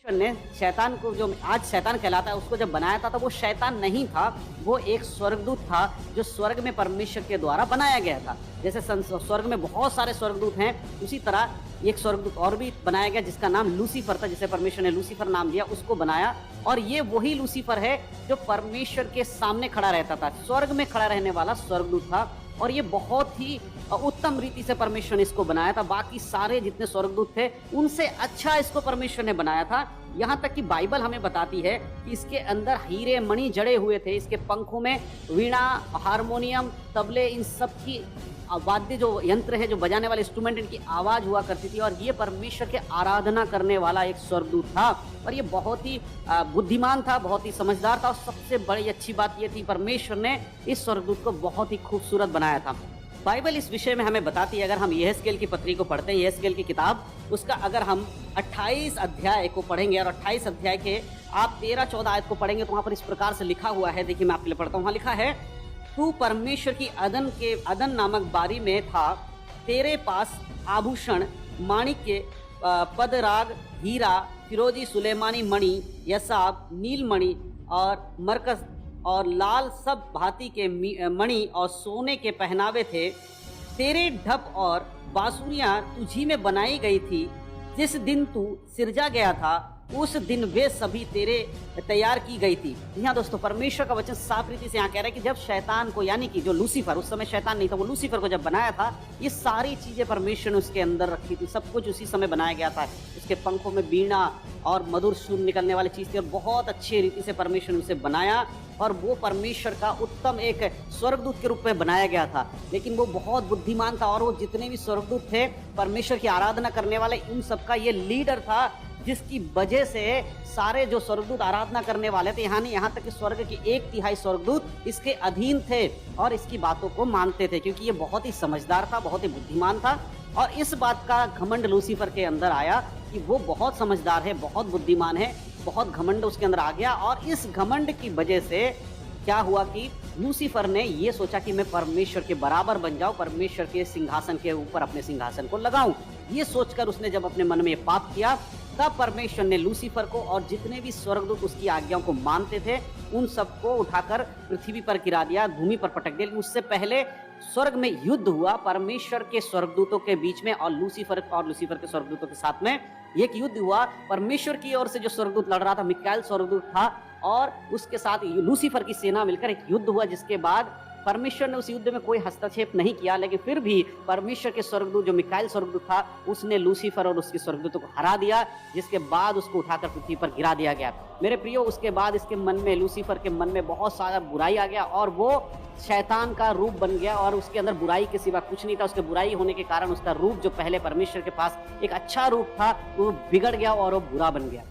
ईश्वर ने शैतान को, जो आज शैतान कहलाता है, उसको जब बनाया था तो वो शैतान नहीं था, वो एक स्वर्गदूत था जो स्वर्ग में परमेश्वर के द्वारा बनाया गया था। जैसे स्वर्ग में बहुत सारे स्वर्गदूत हैं, उसी तरह एक स्वर्गदूत और भी बनाया गया जिसका नाम लूसीफर था, जिसे परमेश्वर ने लूसीफर नाम दिया, उसको बनाया। और ये वही लूसीफर है जो परमेश्वर के सामने खड़ा रहता था, स्वर्ग में खड़ा रहने वाला स्वर्गदूत था। और ये बहुत ही उत्तम रीति से परमेश्वर ने इसको बनाया था। बाकी सारे जितने स्वर्गदूत थे उनसे अच्छा इसको परमेश्वर ने बनाया था। यहाँ तक कि बाइबल हमें बताती है कि इसके अंदर हीरे मणि जड़े हुए थे, इसके पंखों में वीणा, हारमोनियम, तबले, इन सब की वाद्य जो यंत्र है, जो बजाने वाले इंस्ट्रूमेंट, इनकी आवाज हुआ करती थी। और ये परमेश्वर के आराधना करने वाला एक स्वर्गदूत था। और ये बहुत ही बुद्धिमान था, बहुत ही समझदार था। और सबसे बड़ी अच्छी बात ये थी, परमेश्वर ने इस स्वर्गदूत को बहुत ही खूबसूरत बनाया था। बाइबल इस विषय में हमें बताती है। अगर हम यहेजकेल की पत्री को पढ़ते हैं, यहेजकेल की किताब, उसका अगर हम 28 अध्याय को पढ़ेंगे और 28 अध्याय के आप 13-14 आयत को पढ़ेंगे तो वहां पर इस प्रकार से लिखा हुआ है। देखिए, मैं आपके लिए पढ़ता हूँ। वहां लिखा है, तू परमेश्वर की अदन नामक बारी में था, तेरे पास आभूषण, माणिक्य, पदराग, हीरा, फिरोजी, सुलेमानी मणि, यसाब, नीलमणि और मरकस और लाल सब भांति के मणि और सोने के पहनावे थे। तेरे ढप और बांसुरियां तुझी में बनाई गई थी। जिस दिन तू सिरजा गया था उस दिन वे सभी तेरे तैयार की गई थी। यहाँ दोस्तों, परमेश्वर का वचन साफ रीति से यहाँ कह रहा है कि जब शैतान को, यानी कि जो लूसीफर, उस समय शैतान नहीं था, वो लूसीफर को जब बनाया था, ये सारी चीजें परमेश्वर ने उसके अंदर रखी थी। सब कुछ उसी समय बनाया गया था। उसके पंखों में बीणा और मधुर सुर निकलने वाली चीज थी और बहुत अच्छी रीति से परमेश्वर ने उसे बनाया। और वो परमेश्वर का उत्तम एक स्वर्गदूत के रूप में बनाया गया था। लेकिन वो बहुत बुद्धिमान था और वो जितने भी स्वर्गदूत थे, परमेश्वर की आराधना करने वाले, उन सबका ये लीडर था, जिसकी वजह से सारे जो स्वर्गदूत आराधना करने वाले थे, यहाँ तक कि स्वर्ग की 1/3 स्वर्गदूत इसके अधीन थे और इसकी बातों को मानते थे, क्योंकि ये बहुत ही समझदार था, बहुत ही बुद्धिमान था। और इस बात का घमंड लूसीफर के अंदर आया कि वो बहुत समझदार है, बहुत बुद्धिमान है, बहुत घमंड उसके अंदर आ गया। और इस घमंड की वजह से क्या हुआ कि लूसीफर ने ये सोचा कि मैं परमेश्वर के बराबर बन जाऊं, परमेश्वर के सिंहासन के ऊपर अपने सिंहासन को लगाऊं। ये सोचकर उसने जब अपने मन में ये पाप किया, तब परमेश्वर ने लूसीफर को और जितने भी स्वर्गदूत उसकी आज्ञाओं को मानते थे, उन सबको उठाकर पृथ्वी पर गिरा दिया, भूमि पर पटक दिया। उससे पहले स्वर्ग में युद्ध हुआ परमेश्वर के स्वर्गदूतों के बीच में और लूसीफर के स्वर्गदूतों के साथ में एक युद्ध हुआ। परमेश्वर की ओर से जो स्वर्गदूत लड़ रहा था, मिकाएल स्वर्गदूत था, और उसके साथ लूसीफर की सेना मिलकर एक युद्ध हुआ, जिसके बाद परमेश्वर ने उस युद्ध में कोई हस्तक्षेप नहीं किया। लेकिन फिर भी परमेश्वर के स्वर्गदूत, जो मिकाएल स्वर्गदूत था, उसने लूसीफर और उसके स्वर्गदूतों को हरा दिया, जिसके बाद उसको उठाकर पृथ्वी पर गिरा दिया गया। मेरे प्रियो, उसके बाद इसके मन में, लूसीफर के मन में बहुत सारा बुराई आ गया और वो शैतान का रूप बन गया। और उसके अंदर बुराई के सिवा कुछ नहीं था। उसके बुराई होने के कारण उसका रूप, जो पहले परमेश्वर के पास एक अच्छा रूप था, वो बिगड़ गया और वो बुरा बन गया।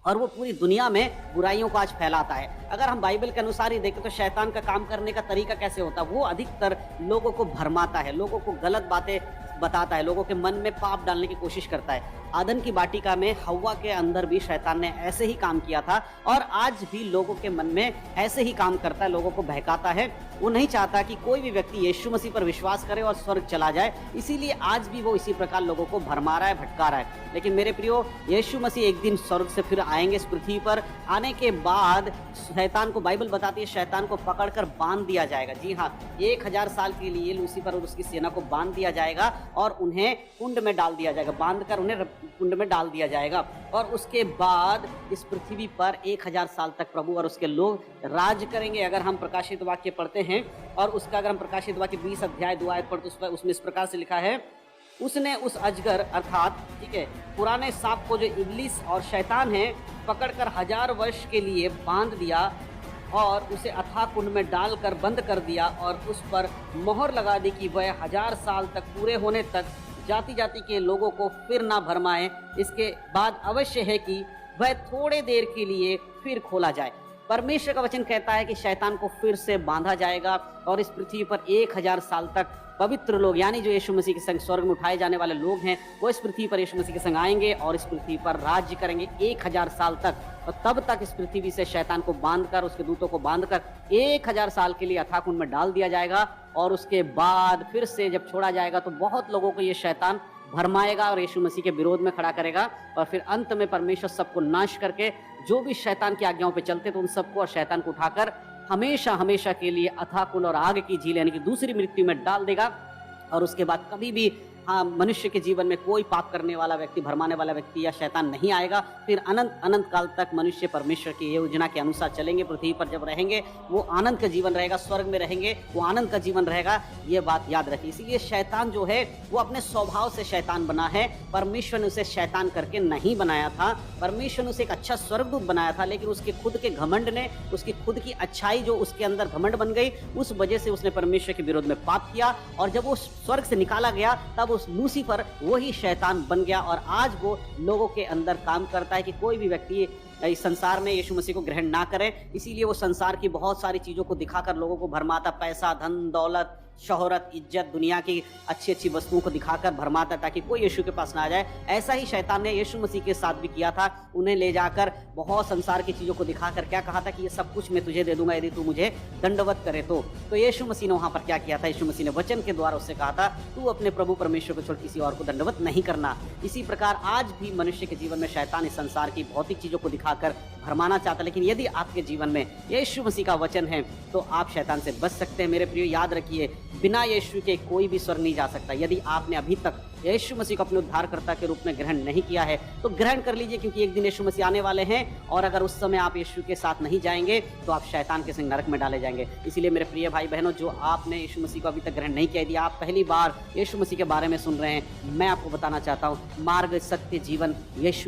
और वो पूरी दुनिया में बुराइयों को आज फैलाता है। अगर हम बाइबल के अनुसार ही देखें तो शैतान का काम करने का तरीका कैसे होता है, वो अधिकतर लोगों को भरमाता है, लोगों को गलत बातें बताता है, लोगों के मन में पाप डालने की कोशिश करता है। आदम की वाटिका में हव्वा के अंदर भी शैतान ने ऐसे ही काम किया था और आज भी लोगों के मन में ऐसे ही काम करता है, लोगों को बहकाता है। वो नहीं चाहता कि कोई भी व्यक्ति यीशु मसीह पर विश्वास करे और स्वर्ग चला जाए, इसीलिए आज भी वो इसी प्रकार लोगों को भरमा रहा है, भटका रहा है। लेकिन मेरे प्रियो, यीशु मसीह एक दिन स्वर्ग से फिर आएंगे इस पृथ्वी पर। आने के बाद शैतान को, बाइबल बताती है, शैतान को पकड़कर बांध दिया जाएगा। जी हाँ, 1000 साल के लिए लूसीफर और उसकी सेना को बांध दिया जाएगा और उन्हें कुंड में डाल दिया जाएगा, बांधकर उन्हें कुंड में डाल दिया जाएगा। और उसके बाद इस पृथ्वी पर 1000 साल तक प्रभु और उसके लोग राज करेंगे। अगर हम प्रकाशित वाक्य पढ़ते हैं और उसका अगर हम प्रकाशित वाक्य 20 अध्याय 2 आयत पढ़ते हैं, उसमें इस प्रकार से लिखा है, उसने उस अजगर, अर्थात ठीक है, पुराने सांप को, जो इब्लिस और शैतान है, पकड़कर 1000 वर्ष के लिए बांध दिया और उसे अथाह कुंड में डालकर बंद कर दिया और उस पर मोहर लगा दी कि वह 1000 साल तक पूरे होने तक जाति जाति के लोगों को फिर ना भरमाए। इसके बाद अवश्य है कि वह थोड़े देर के लिए फिर खोला जाए। परमेश्वर का वचन कहता है कि शैतान को फिर से बांधा जाएगा और इस पृथ्वी पर 1000 साल तक पवित्र लोग, यानी जो यीशु मसीह के संग स्वर्ग में उठाए जाने वाले लोग हैं, वो इस पृथ्वी पर यीशु मसीह के संग आएंगे और इस पृथ्वी पर राज्य करेंगे 1000 साल तक। और तब तक इस पृथ्वी से शैतान को बांधकर, उसके दूतों को बांधकर 1000 साल के लिए अथाह कुंड में डाल दिया जाएगा। और उसके बाद फिर से जब छोड़ा जाएगा तो बहुत लोगों को ये शैतान भरमाएगा और यीशु मसीह के विरोध में खड़ा करेगा और फिर अंत में परमेश्वर सबको नाश करके जो भी शैतान की आज्ञाओं पे चलते तो उन सबको और शैतान को उठाकर हमेशा हमेशा के लिए अथाह कुंड और आग की झील यानी कि दूसरी मृत्यु में डाल देगा। और उसके बाद कभी भी मनुष्य के जीवन में कोई पाप करने वाला व्यक्ति, भरमाने वाला व्यक्ति या शैतान नहीं आएगा। फिर अनंत अनंत काल तक मनुष्य परमेश्वर की योजना के अनुसार चलेंगे, पृथ्वी पर जब रहेंगे वो आनंद का जीवन रहेगा, स्वर्ग में रहेंगे वो आनंद का जीवन रहेगा। ये बात याद रखिए। इसीलिए शैतान जो है वो अपने स्वभाव से शैतान बना है। परमेश्वर ने उसे शैतान करके नहीं बनाया था। परमेश्वर ने उसे एक अच्छा स्वर्गदूत बनाया था, लेकिन उसके खुद के घमंड ने, उसकी खुद की अच्छाई जो उसके अंदर घमंड बन गई, उस वजह से उसने परमेश्वर के विरोध में पाप किया। और जब वो स्वर्ग से निकाला गया तब उस लूसीफर वही शैतान बन गया। और आज वो लोगों के अंदर काम करता है कि कोई भी व्यक्ति इस संसार में यीशु मसीह को ग्रहण ना करे। इसीलिए वो संसार की बहुत सारी चीजों को दिखाकर लोगों को भरमाता, पैसा, धन, दौलत, शोहरत, इज्जत, दुनिया की अच्छी अच्छी वस्तुओं को दिखाकर भरमाता ताकि कोई यीशु के पास ना आ जाए। ऐसा ही शैतान ने यीशु मसीह के साथ भी किया था। उन्हें ले जाकर बहुत संसार की चीजों को दिखाकर क्या कहा था कि ये सब कुछ मैं तुझे दे दूंगा यदि तू मुझे दंडवत करे तो यीशु मसीह ने वहां पर क्या किया था? यीशु मसीह ने वचन के द्वारा उससे कहा था तू अपने प्रभु परमेश्वर को छोड़ किसी और को दंडवत नहीं करना। इसी प्रकार आज भी मनुष्य के जीवन में शैतान इस संसार की भौतिक चीजों को दिखाकर भरमाना चाहता है। लेकिन यदि आपके जीवन में यीशु मसीह का वचन है तो आप शैतान से बच सकते हैं। मेरे प्रियो, याद रखिए, बिना यीशु के कोई भी स्वर्ग नहीं जा सकता। यदि आपने अभी तक यीशु मसीह को अपने उद्धारकर्ता के रूप में ग्रहण नहीं किया है तो ग्रहण कर लीजिए, क्योंकि एक दिन यीशु मसीह आने वाले हैं और अगर उस समय आप यीशु के साथ नहीं जाएंगे तो आप शैतान के संग नरक में डाले जाएंगे। इसीलिए मेरे प्रिय भाई बहनों, जो आपने यीशु मसीह को अभी तक ग्रहण नहीं किया, यदि आप पहली बार यीशु मसीह के बारे में सुन रहे हैं, मैं आपको बताना चाहता हूँ, मार्ग, सत्य, जीवन यीशु